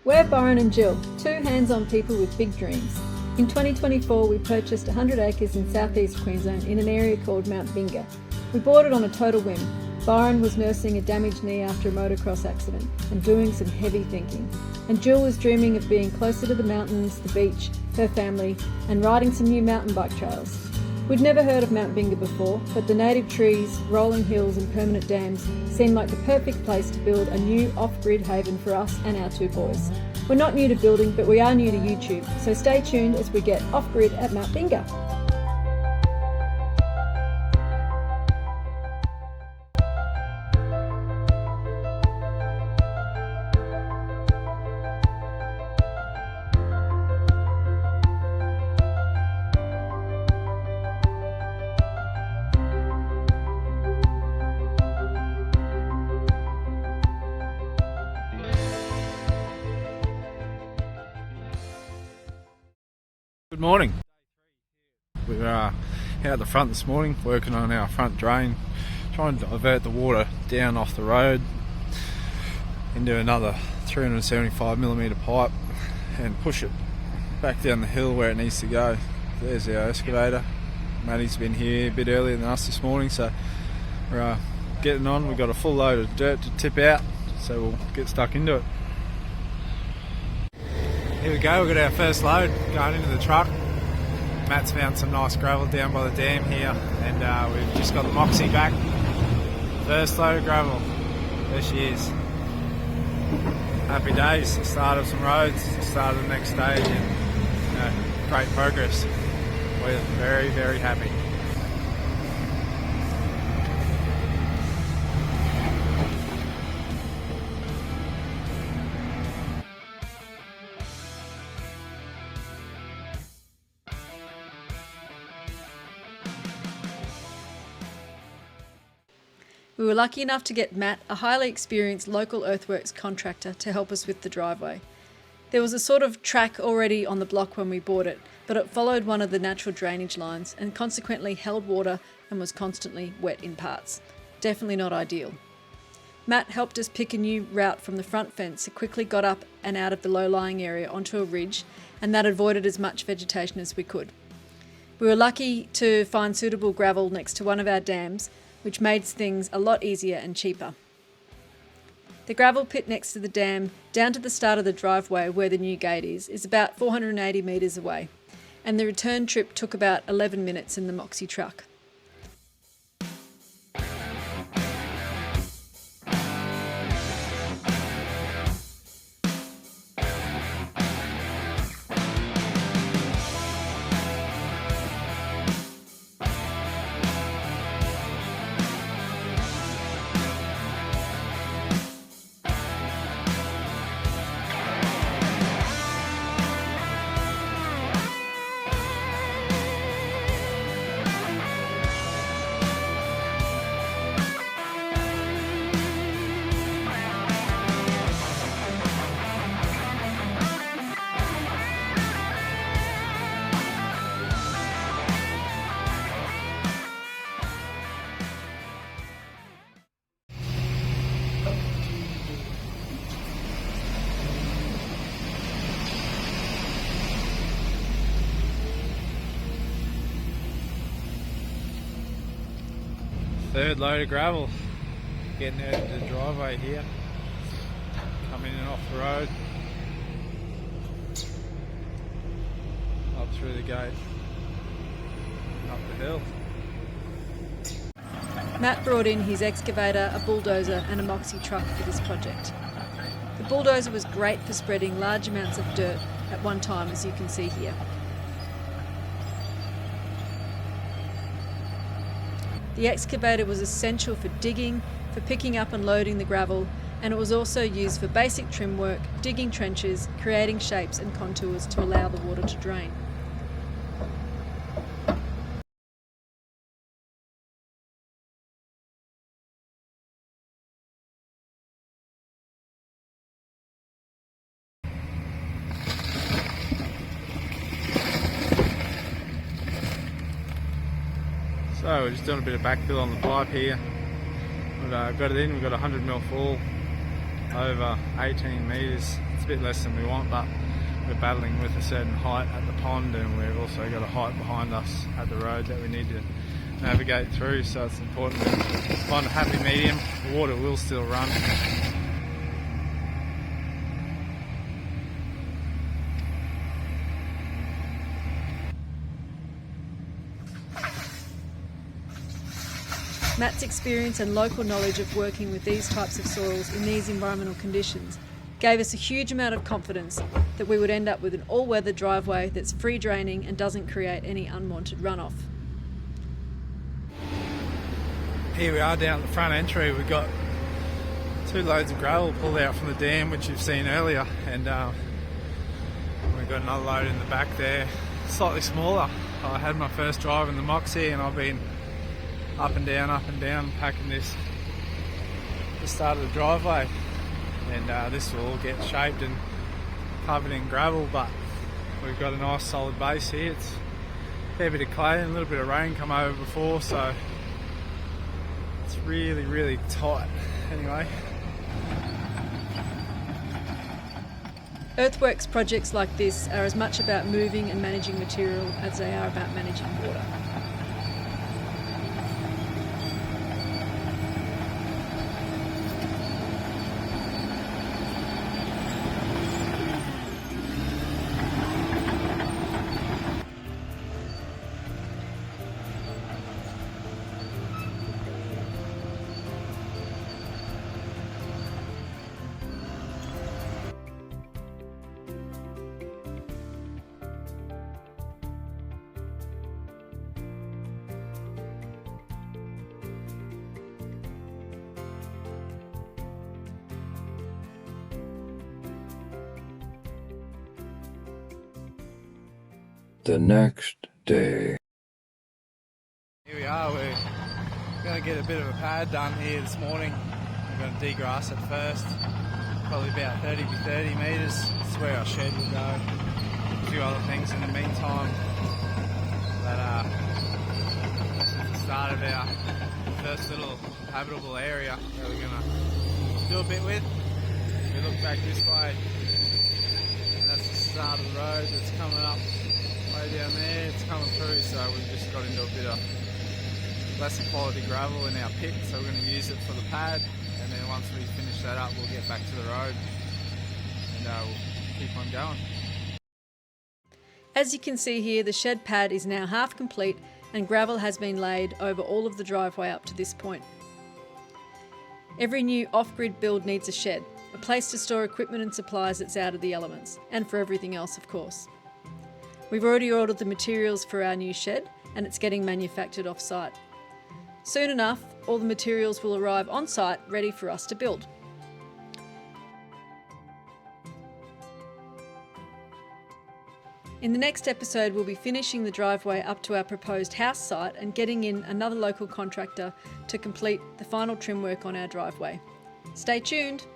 We're Byron and Jill, two hands-on people with big dreams. In 2024, we purchased 100 acres in southeast Queensland in an area called Mount Binga. We bought it on a total whim. Byron was nursing a damaged knee after a motocross accident and doing some heavy thinking. And Jill was dreaming of being closer to the mountains, the beach, her family, and riding some new mountain bike trails. We'd never heard of Mount Binga before, but the native trees, rolling hills and permanent dams seemed like the perfect place to build a new off-grid haven for us and our two boys. We're not new to building, but we are new to YouTube, so stay tuned as we get off-grid at Mount Binga. Good morning. We were out at the front this morning working on our front drain, trying to divert the water down off the road into another 375mm pipe and push it back down the hill where it needs to go. There's our excavator. Matty's been here a bit earlier than us this morning, so we're getting on. We've got a full load of dirt to tip out, so we'll get stuck into it. Here we go, we've got our first load going into the truck. Matt's found some nice gravel down by the dam here, and we've just got the Moxie back. First load of gravel, there she is. Happy days, start of some roads, start of the next stage, and great progress. We're very, very happy. We were lucky enough to get Matt, a highly experienced local earthworks contractor, to help us with the driveway. There was a sort of track already on the block when we bought it, but it followed one of the natural drainage lines and consequently held water and was constantly wet in parts. Definitely not ideal. Matt helped us pick a new route from the front fence. It quickly got up and out of the low-lying area onto a ridge, and that avoided as much vegetation as we could. We were lucky to find suitable gravel next to one of our dams, which made things a lot easier and cheaper. The gravel pit next to the dam, down to the start of the driveway where the new gate is about 480 metres away, and the return trip took about 11 minutes in the Moxie truck. Third load of gravel, getting out of the driveway here, coming in off the road, up through the gate, up the hill. Matt brought in his excavator, a bulldozer and a Moxie truck for this project. The bulldozer was great for spreading large amounts of dirt at one time, as you can see here. The excavator was essential for digging, for picking up and loading the gravel, and it was also used for basic trim work, digging trenches, creating shapes and contours to allow the water to drain. So we're just doing a bit of backfill on the pipe here. We've got it in, we've got a 100mm fall over 18 metres. It's a bit less than we want, but we're battling with a certain height at the pond, and we've also got a height behind us at the road that we need to navigate through, so it's important to find a happy medium. The water will still run. Matt's experience and local knowledge of working with these types of soils in these environmental conditions gave us a huge amount of confidence that we would end up with an all-weather driveway that's free draining and doesn't create any unwanted runoff. Here we are down at the front entry. We've got 2 loads of gravel pulled out from the dam, which you've seen earlier, and we've got another load in the back there, slightly smaller. I had my first drive in the Moxie, and I've been up and down packing this the start of the driveway, and this will all get shaped and covered in gravel, but we've got a nice solid base here. It's a fair bit of clay and a little bit of rain come over before, so it's really tight. Anyway, Earthworks projects like this are as much about moving and managing material as they are about managing water. The next day. here we are. We're going to get a bit of a pad done here this morning. We're going to degrass it first, probably about 30 to 30 metres. This is where our shed will go. A few other things in the meantime. But this is the start of our first little habitable area that we're going to do a bit with. We look back this way, and that's the start of the road that's coming up way down there. It's coming through, so we've just got into a bit of lesser quality gravel in our pit, so we're going to use it for the pad, and then once we finish that up we'll get back to the road and we'll keep on going. As you can see here, the shed pad is now half complete and gravel has been laid over all of the driveway up to this point. Every new off-grid build needs a shed, a place to store equipment and supplies that's out of the elements, and for everything else of course. We've already ordered the materials for our new shed and it's getting manufactured off-site. Soon enough, all the materials will arrive on-site ready for us to build. In the next episode, we'll be finishing the driveway up to our proposed house site and getting in another local contractor to complete the final trim work on our driveway. Stay tuned!